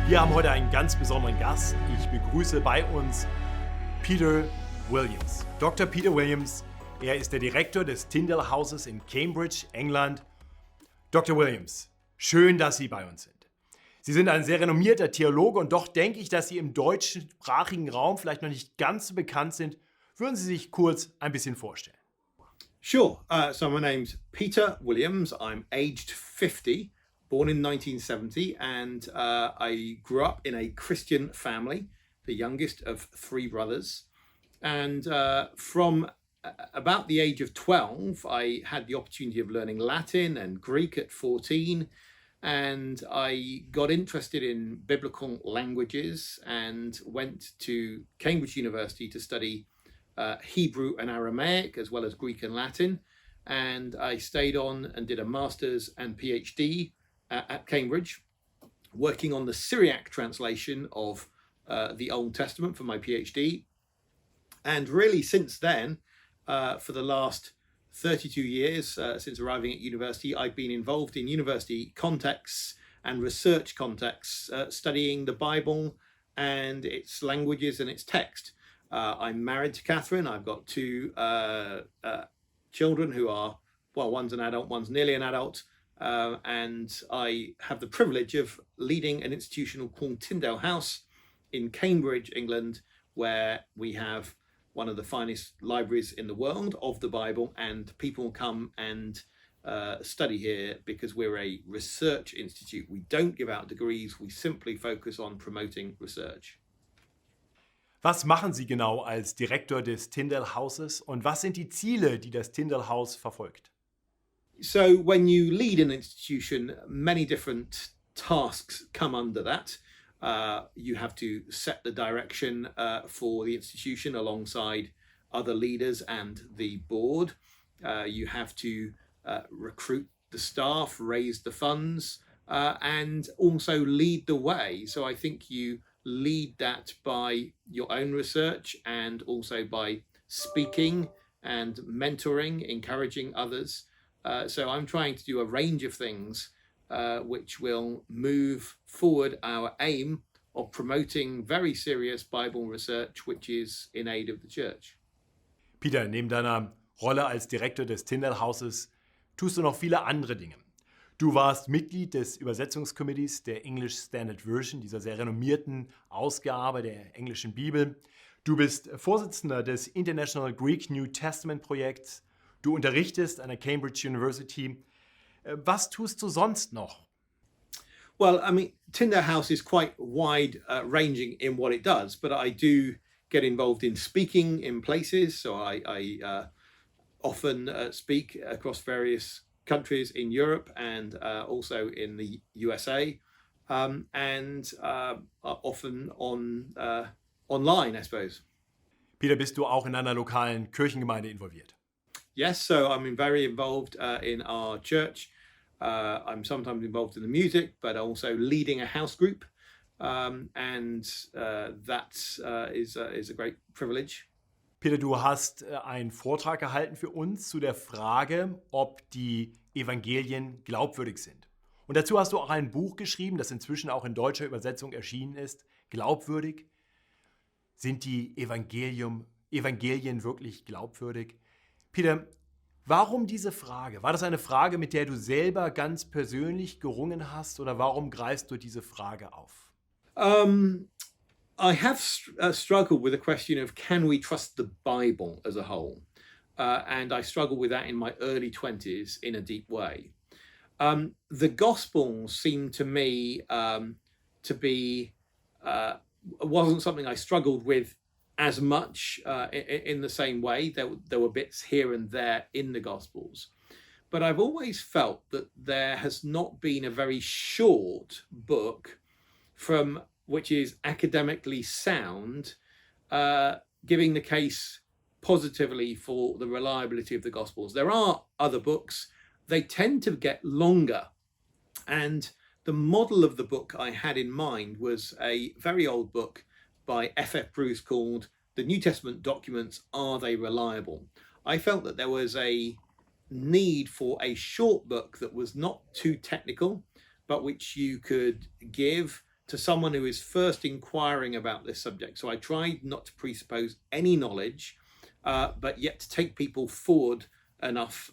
Wir haben heute einen ganz besonderen Gast. Ich begrüße bei uns Peter Williams. Dr. Peter Williams, er ist der Direktor des Tyndale Houses in Cambridge, England. Dr. Williams, schön, dass Sie bei uns sind. Sie sind ein sehr renommierter Theologe und doch denke ich, dass Sie im deutschsprachigen Raum vielleicht noch nicht ganz so bekannt sind. Würden Sie sich kurz ein bisschen vorstellen? Sure. So my name's Peter Williams. I'm aged 50, born in 1970, and I grew up in a Christian family, the youngest of three brothers. And from about the age of 12, I had the opportunity of learning Latin and Greek at 14. And I got interested in biblical languages and went to Cambridge University to study Hebrew and Aramaic, as well as Greek and Latin. And I stayed on and did a master's and PhD at Cambridge, working on the Syriac translation of the Old Testament for my PhD. And really since then, for the last 32 years, since arriving at university, I've been involved in university contexts and research contexts, studying the Bible and its languages and its text. I'm married to Catherine. I've got two children who are, well, one's an adult, one's nearly an adult. And I have the privilege of leading an institution called Tyndale House in Cambridge, England, where we have one of the finest libraries in the world of the Bible, and people come and study here because we're a research institute. We don't give out degrees, we simply focus on promoting research. Was machen Sie genau als Direktor des Tyndale Houses und was sind die Ziele, die das Tyndale House verfolgt? So when you lead an institution, many different tasks come under that. You have to set the direction for the institution alongside other leaders and the board. You have to recruit the staff, raise the funds, and also lead the way. So I think you lead that by your own research and also by speaking and mentoring, encouraging others. So I'm trying to do a range of things which will move forward our aim of promoting very serious Bible research, which is in aid of the church. Peter, neben deiner Rolle als Direktor des Tyndale Houses tust du noch viele andere Dinge. Du warst Mitglied des Übersetzungskomitees der English Standard Version, dieser sehr renommierten Ausgabe der englischen Bibel. Du bist Vorsitzender des International Greek New Testament Projekts. Du unterrichtest an der Cambridge University. Was tust du sonst noch? Well, I mean, Tyndale House is quite wide ranging in what it does, but I do get involved in speaking in places. So I often speak across various countries in Europe and also in the USA, and often online, I suppose. Peter, bist du auch in einer lokalen Kirchengemeinde involviert? Yes, so I'm very involved in our church. I'm sometimes involved in the music, but also leading a house group, and that is a great privilege. Peter, du hast einen Vortrag gehalten für uns zu der Frage, ob die Evangelien glaubwürdig sind. Und dazu hast du auch ein Buch geschrieben, das inzwischen auch in deutscher Übersetzung erschienen ist. Glaubwürdig? Sind die Evangelien wirklich glaubwürdig? Peter, warum diese Frage? War das eine Frage, mit der du selber ganz persönlich gerungen hast, oder warum greifst du diese Frage auf? I have struggled with the question of can we trust the Bible as a whole? And I struggled with that in my early 20s in a deep way. The Gospels seemed to me to be, wasn't something I struggled with as much in the same way. There were bits here and there in the Gospels. But I've always felt that there has not been a very short book from which is academically sound, giving the case positively for the reliability of the Gospels. There are other books, they tend to get longer. And the model of the book I had in mind was a very old book by F.F. Bruce called The New Testament Documents, Are They Reliable? I felt that there was a need for a short book that was not too technical, but which you could give to someone who is first inquiring about this subject. So I tried not to presuppose any knowledge, but yet to take people forward enough.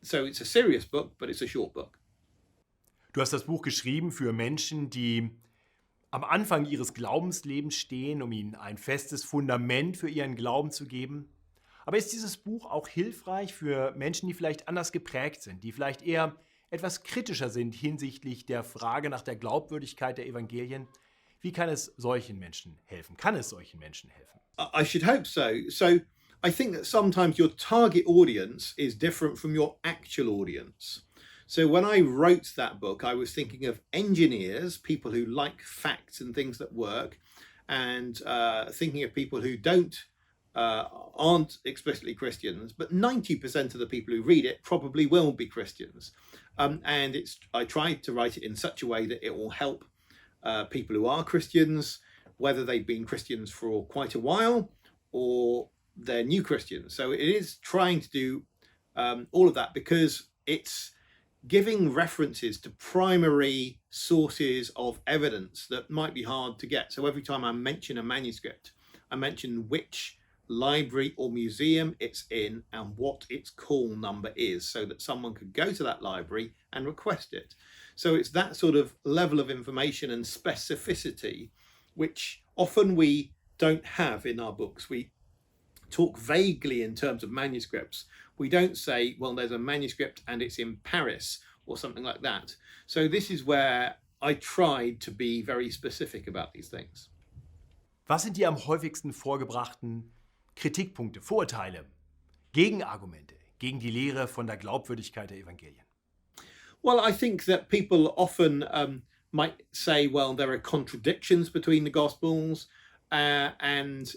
So it's a serious book, but it's a short book. Du hast das Buch geschrieben für Menschen, die am Anfang ihres Glaubenslebens stehen, um ihnen ein festes Fundament für ihren Glauben zu geben. Aber ist dieses Buch auch hilfreich für Menschen, die vielleicht anders geprägt sind, die vielleicht eher etwas kritischer sind hinsichtlich der Frage nach der Glaubwürdigkeit der Evangelien? Wie kann es solchen Menschen helfen? Kann es solchen Menschen helfen? I should hope so. So I think that sometimes your target audience is different from your actual audience. So when I wrote that book, I was thinking of engineers, people who like facts and things that work, and thinking of people who aren't explicitly Christians, but 90% of the people who read it probably will be Christians. And I tried to write it in such a way that it will help people who are Christians, whether they've been Christians for quite a while or they're new Christians. So it is trying to do all of that, because it's giving references to primary sources of evidence that might be hard to get. So every time I mention a manuscript, I mention which library or museum it's in and what its call number is, so that someone could go to that library and request it. So it's that sort of level of information and specificity which often we don't have in our books. We talk vaguely in terms of manuscripts. We don't say, well, there's a manuscript and it's in Paris or something like that. So this is where I tried to be very specific about these things. Was sind die am häufigsten vorgebrachten Kritikpunkte, Vorurteile, Gegenargumente gegen die Lehre von der Glaubwürdigkeit der Evangelien? Well, I think that people often might say, well, there are contradictions between the Gospels, and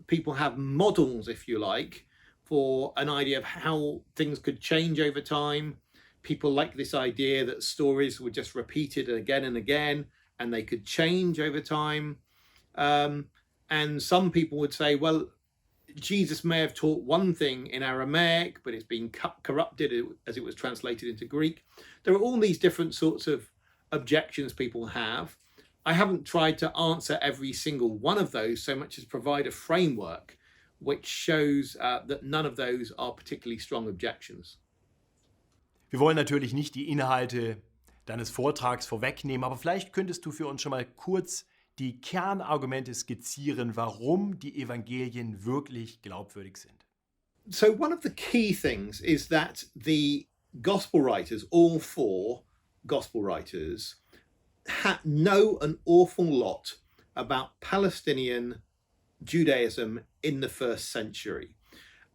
people have models, if you like, for an idea of how things could change over time. People like this idea that stories were just repeated again and again, and they could change over time. And some people would say, well, Jesus may have taught one thing in Aramaic, but it's been corrupted as it was translated into Greek. There are all these different sorts of objections people have. I haven't tried to answer every single one of those so much as provide a framework which shows that none of those are particularly strong objections. Wir wollen natürlich nicht die Inhalte deines Vortrags vorwegnehmen, aber vielleicht könntest du für uns schon mal kurz die Kernargumente skizzieren, warum die Evangelien wirklich glaubwürdig sind. So one of the key things is that the gospel writers, all four gospel writers, know an awful lot about Palestinian Judaism in the first century.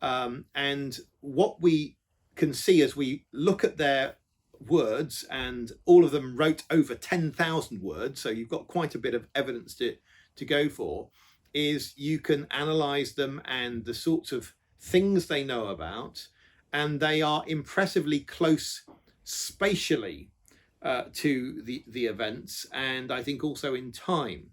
And what we can see as we look at their words, and all of them wrote over 10,000 words, so you've got quite a bit of evidence to go for, is you can analyze them and the sorts of things they know about, and they are impressively close spatially to the events, and I think also in time.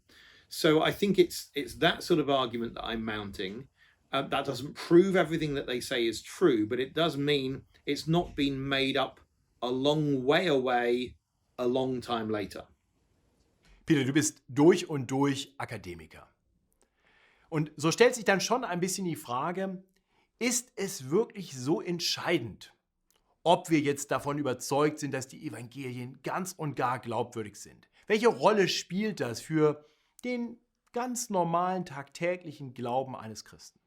So I think it's that sort of argument that I'm mounting. That doesn't prove everything that they say is true, but it does mean it's not been made up a long way away, a long time later. Peter, du bist durch und durch Akademiker. Und so stellt sich dann schon ein bisschen die Frage, ist es wirklich so entscheidend, ob wir jetzt davon überzeugt sind, dass die Evangelien ganz und gar glaubwürdig sind? Welche Rolle spielt das für den ganz normalen tagtäglichen Glauben eines Christen?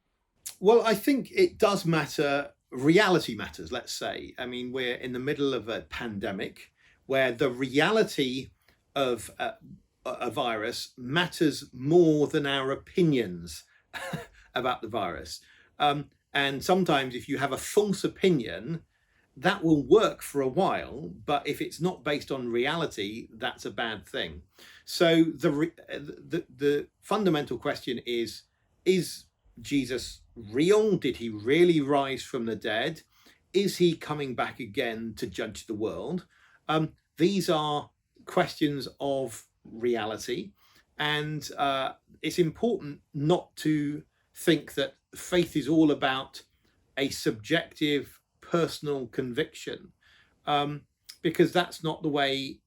Well, I think it does matter. Reality matters, let's say. I mean, we're in the middle of a pandemic where the reality of a virus matters more than our opinions about the virus. And sometimes if you have a false opinion, that will work for a while, but if it's not based on reality, that's a bad thing. So the fundamental question is Jesus real? Did he really rise from the dead? Is he coming back again to judge the world? These are questions of reality, and it's important not to think that faith is all about a subjective personal conviction, because that's not the way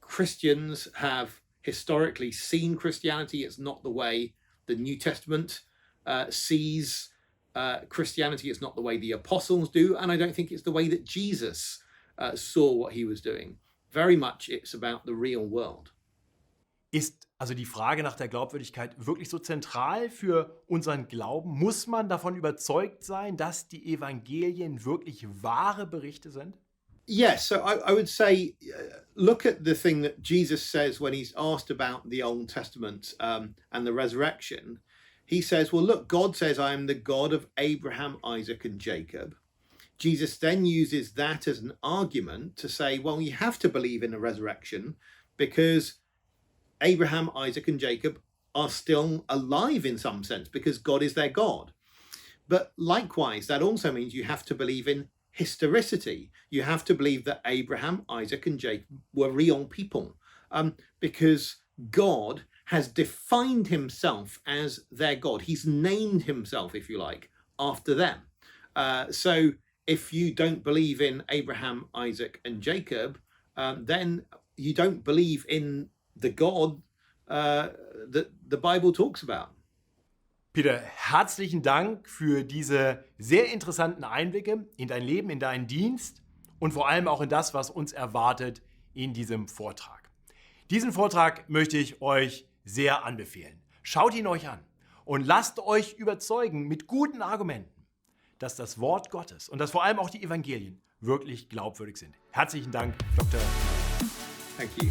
Christians have historically seen Christianity. It's not the way the New Testament sees Christianity. It's not the way the apostles do. And I don't think it's the way that Jesus saw what he was doing. Very much it's about the real world. Ist also die Frage nach der Glaubwürdigkeit wirklich so zentral für unseren Glauben? Muss man davon überzeugt sein, dass die Evangelien wirklich wahre Berichte sind? Yes, so I would say, look at the thing that Jesus says when he's asked about the Old Testament and the resurrection. He says, well, look, God says, I am the God of Abraham, Isaac, and Jacob. Jesus then uses that as an argument to say, well, you have to believe in the resurrection because Abraham, Isaac, and Jacob are still alive in some sense because God is their God. But likewise, that also means you have to believe in historicity. You have to believe that Abraham, Isaac, and Jacob were real people because God has defined himself as their God. He's named himself, if you like, after them. So if you don't believe in Abraham, Isaac, and Jacob, then you don't believe in the God that the Bible talks about. Peter, herzlichen Dank für diese sehr interessanten Einblicke in dein Leben, in deinen Dienst und vor allem auch in das, was uns erwartet in diesem Vortrag. Diesen Vortrag möchte ich euch sehr anbefehlen. Schaut ihn euch an und lasst euch überzeugen mit guten Argumenten, dass das Wort Gottes und dass vor allem auch die Evangelien wirklich glaubwürdig sind. Herzlichen Dank, Dr. Thank you.